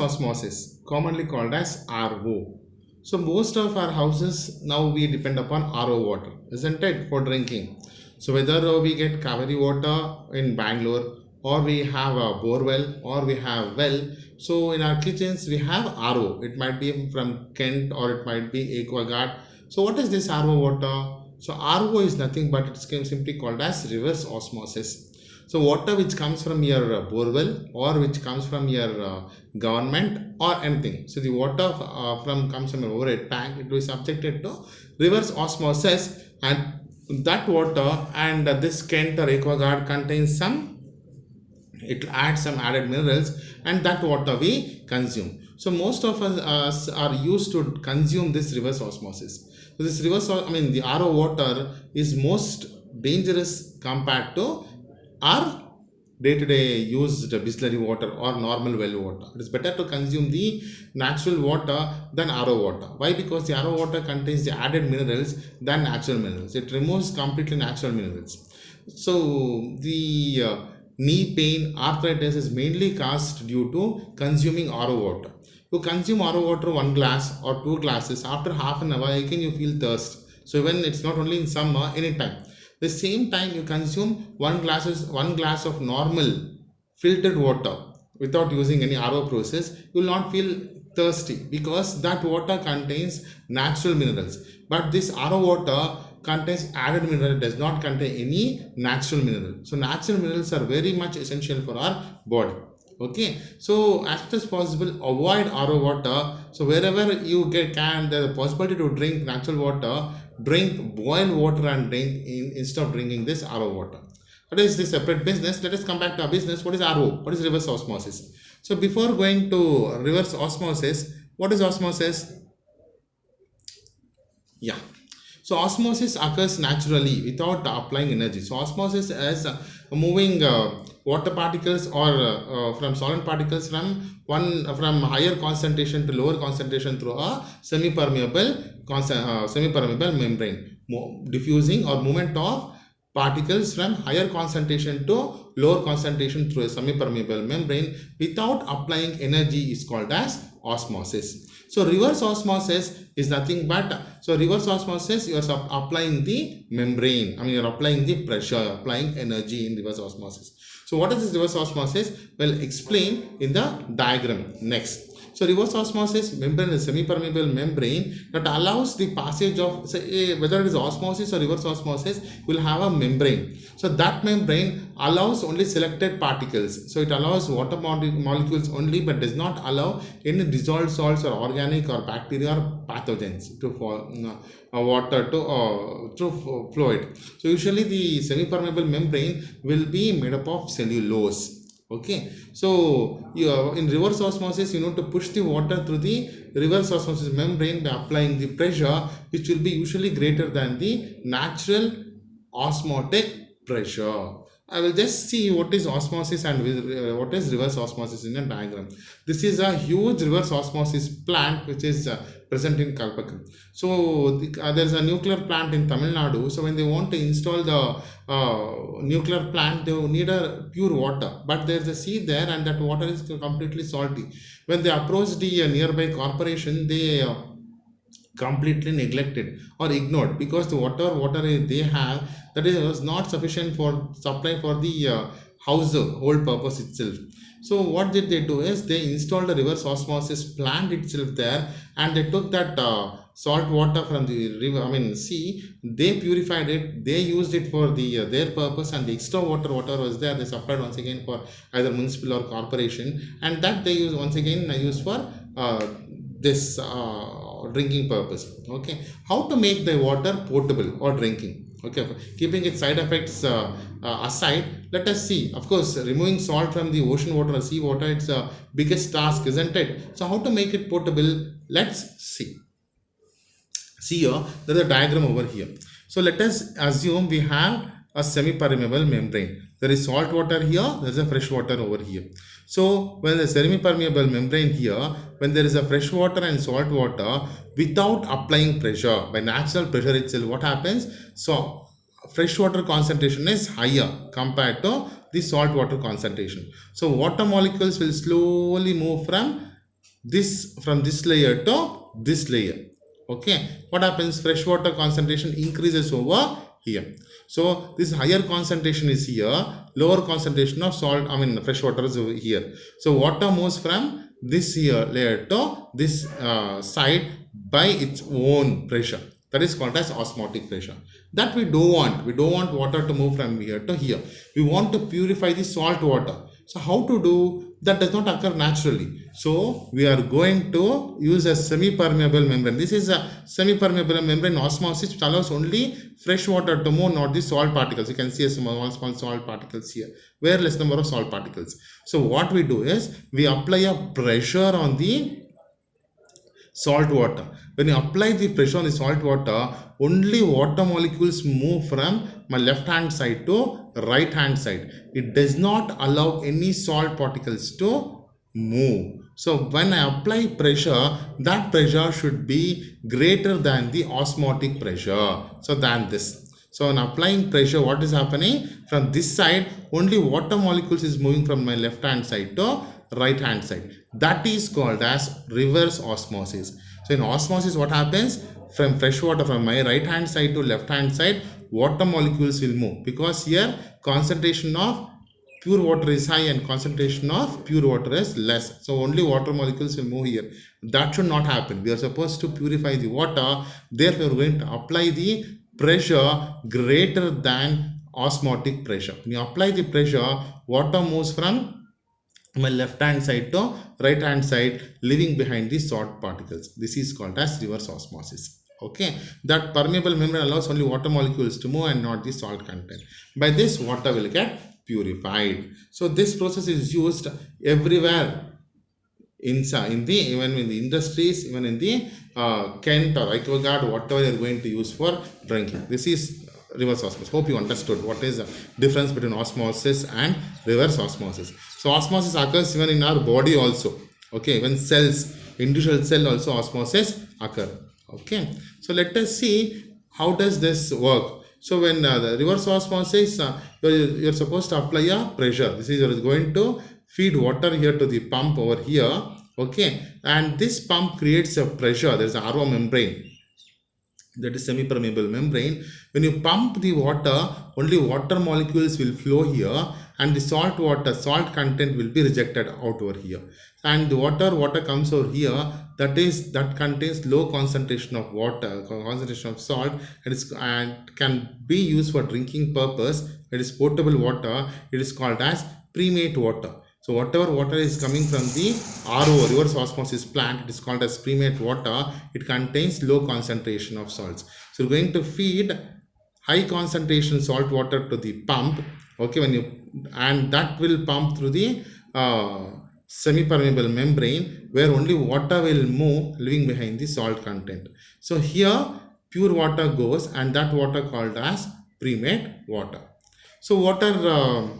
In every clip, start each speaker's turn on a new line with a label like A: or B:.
A: osmosis, commonly called as RO. So most of our houses now we depend upon RO water, isn't it, for drinking. So whether we get Kaveri water in Bangalore, or we have a bore well, or we have well. So in our kitchens we have RO. It might be from Kent or it might be Aquaguard. So what is this RO water? So RO is nothing but it's simply called as reverse osmosis. So water which comes from your borewell or which comes from your government or anything. So the water from comes from a overhead tank, it will be subjected to reverse osmosis, and that water and this Kent or Aquaguard contains some, it adds some added minerals, and that water we consume. So most of us are used to consume this reverse osmosis. So this the RO water is most dangerous compared to our day-to-day used distillery water or normal well water. It is better to consume the natural water than RO water. Why? Because the RO water contains the added minerals than natural minerals. It removes completely natural minerals. So the knee pain, arthritis is mainly caused due to consuming RO water. You consume RO water 1 glass or 2 glasses, after half an hour again you feel thirst. So when it's not only in summer, anytime. The same time you consume 1 glass of normal filtered water without using any RO process, you will not feel thirsty because that water contains natural minerals. But this RO water contains added mineral, does not contain any natural mineral. So natural minerals are very much essential for our body. Okay, so as much as possible avoid RO water. So wherever you can the possibility to drink natural water, drink boiled water and drink instead of drinking this RO water. What is this separate business? Let us come back to our business. What is RO? What is reverse osmosis? So before going to reverse osmosis, what is osmosis? Yeah. So osmosis occurs naturally without applying energy. So osmosis is moving water particles or from solid particles from higher concentration to lower concentration through a semi-permeable membrane, diffusing or movement of particles from higher concentration to lower concentration through a semi-permeable membrane without applying energy is called as osmosis. So reverse osmosis is nothing but, so reverse osmosis you are applying the membrane, you are applying the pressure, applying energy in reverse osmosis. So what is this reverse osmosis? Well, explain in the diagram next. So reverse osmosis membrane is semi-permeable membrane that allows the passage of, say, whether it is osmosis or reverse osmosis, will have a membrane. So that membrane allows only selected particles. So it allows water molecules only, but does not allow any dissolved salts or organic or bacteria or pathogens to water to fluid. So usually the semi-permeable membrane will be made up of cellulose. Okay, so in reverse osmosis you need to push the water through the reverse osmosis membrane by applying the pressure, which will be usually greater than the natural osmotic pressure. I will just see what is osmosis and what is reverse osmosis in a diagram. This is a huge reverse osmosis plant which is present in Kalpakam. So there is a nuclear plant in Tamil Nadu. So when they want to install the nuclear plant, they need a pure water, but there is a sea there and that water is completely salty. When they approach the nearby corporation, they completely neglected or ignored because the water they have, that is was not sufficient for supply for the household purpose itself. So what did they do is they installed a reverse osmosis plant itself there, and they took that salt water from the river, sea, they purified it, they used it for the their purpose, and the extra water was there, they supplied once again for either municipal or corporation, and that they use once again use for this drinking purpose. Okay, how to make the water potable or drinking? Okay, keeping its side effects aside, let us see. Of course, removing salt from the ocean water or sea water, it's the biggest task, isn't it? So how to make it potable? Let's see. See here, there is a diagram over here. So let us assume we have a semi-permeable membrane. There is salt water here, there is a fresh water over here. So when the semi-permeable membrane here, when there is a fresh water and salt water, without applying pressure, by natural pressure itself, what happens? So fresh water concentration is higher compared to the salt water concentration. So water molecules will slowly move from this from this layer to this layer. Okay, what happens? Freshwater concentration increases over here. So this higher concentration is here, lower concentration of salt, freshwater is over here. So water moves from this here layer to this side by its own pressure. That is called as osmotic pressure. That we don't want. We don't want water to move from here to here. We want to purify the salt water. So how to do? That does not occur naturally. So we are going to use a semi-permeable membrane. This is a semi-permeable membrane osmosis which allows only fresh water to move, not the salt particles. You can see a small salt particles here. Very less number of salt particles. So what we do is we apply a pressure on the salt water. When you apply the pressure on the salt water, only water molecules move from my left hand side to right hand side. It does not allow any salt particles to move. So when I apply pressure, that pressure should be greater than the osmotic pressure. So than this. So when applying pressure, what is happening? From this side, only water molecules is moving from my left hand side to right hand side. That is called as reverse osmosis. So in osmosis, what happens? From fresh water from my right hand side to left hand side, water molecules will move, because here concentration of pure water is high and concentration of pure water is less. So only water molecules will move here. That should not happen. We are supposed to purify the water. Therefore, we are going to apply the pressure greater than osmotic pressure. When you apply the pressure, water moves from my left hand side to right hand side, leaving behind the salt particles. This is called as reverse osmosis. Okay, that permeable membrane allows only water molecules to move and not the salt content. By this, water will get purified. So this process is used everywhere even in the industries, even in the Kent or AquaGuard, whatever you are going to use for drinking. This is reverse osmosis. Hope you understood what is the difference between osmosis and reverse osmosis. So osmosis occurs even in our body also. Okay, when cells, individual cell also osmosis occur. Okay, so let us see how does this work. So when the reverse osmosis, you're supposed to apply a pressure. This is you're going to feed water here to the pump over here. Okay, and this pump creates a pressure. There's an RO membrane, that is semi-permeable membrane. When you pump the water, only water molecules will flow here, and the salt content will be rejected out over here. And the water comes over here, that contains low concentration of water, concentration of salt, and can be used for drinking purpose. It is potable water. It is called as pre-mate water. So whatever water is coming from the RO, reverse osmosis plant, it is called as pre-mate water. It contains low concentration of salts. So we're going to feed high concentration salt water to the pump. Okay, and that will pump through the semi-permeable membrane, where only water will move, leaving behind the salt content. So here pure water goes, and that water called as pre-mate water. So what are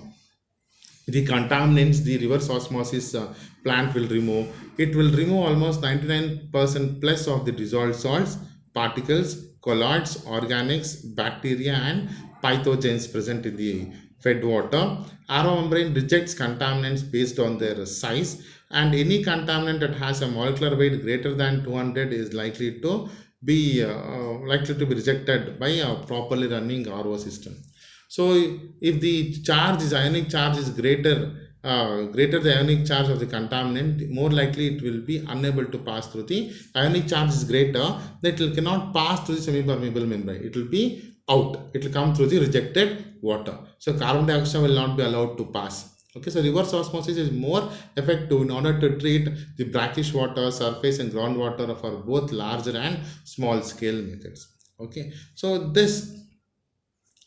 A: the contaminants the reverse osmosis plant will remove? It will remove almost 99% plus of the dissolved salts, particles, colloids, organics, bacteria and pathogens present in the fed water. RO membrane rejects contaminants based on their size, and any contaminant that has a molecular weight greater than 200 is likely to be rejected by a properly running RO system. So if the ionic charge is greater the ionic charge of the contaminant, more likely it will be unable to pass through. The ionic charge is greater, that it cannot pass through the semi-permeable membrane. It will be out. It will come through the rejected water. So carbon dioxide will not be allowed to pass. Okay, so reverse osmosis is more effective in order to treat the brackish water, surface and groundwater for both larger and small scale methods. Okay, so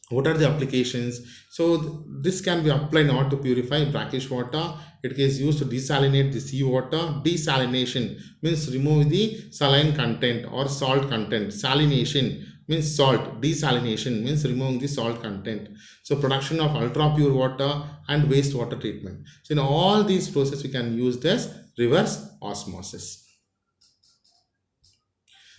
A: what are the applications? So this can be applied in order to purify brackish water. It is used to desalinate the seawater. Desalination means remove the saline content or salt content. Salination means salt. Desalination means removing the salt content. So production of ultra pure water and wastewater treatment. So in all these processes we can use this reverse osmosis.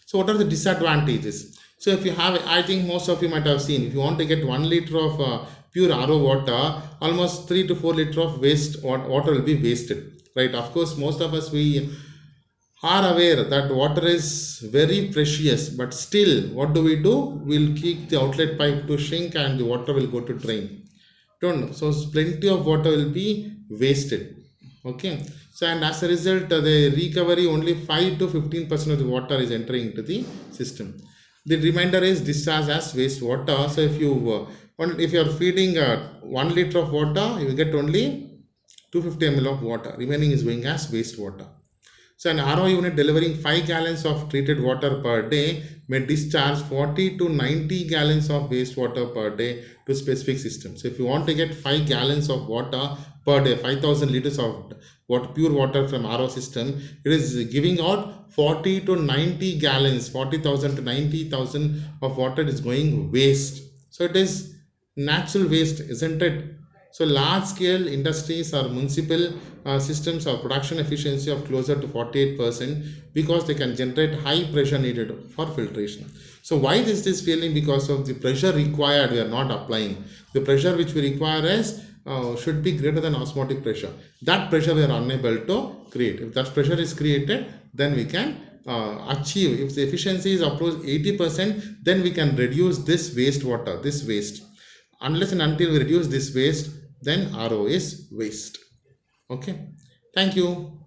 A: So what are the disadvantages? So if you have, I think most of you might have seen, if you want to get 1 liter of pure RO water, almost 3 to 4 liter of waste water will be wasted, right? Of course, most of us, we are aware that water is very precious, but still, what do? We'll keep the outlet pipe to shrink and the water will go to drain. Don't know. So plenty of water will be wasted. Okay. So and as a result, the recovery only 5 to 15% of the water is entering into the system. The remainder is discharged as wastewater. So if you are feeding 1 liter of water, you will get only 250 ml of water. Remaining is going as wastewater. So an RO unit delivering 5 gallons of treated water per day may discharge 40 to 90 gallons of wastewater per day to specific systems. So if you want to get 5 gallons of water per day, 5,000 liters of pure water from RO system, it is giving out 40 to 90 gallons, 40,000 to 90,000 of water is going waste. So it is natural waste, isn't it? So large scale industries or municipal systems or production efficiency of closer to 48% because they can generate high pressure needed for filtration. So why is this failing? Because of the pressure required we are not applying. The pressure which we require is should be greater than osmotic pressure. That pressure we are unable to create. If that pressure is created, then we can achieve. If the efficiency is approach 80%, then we can reduce this wastewater, this waste. Unless and until we reduce this waste, then RO is waste. Okay. Thank you.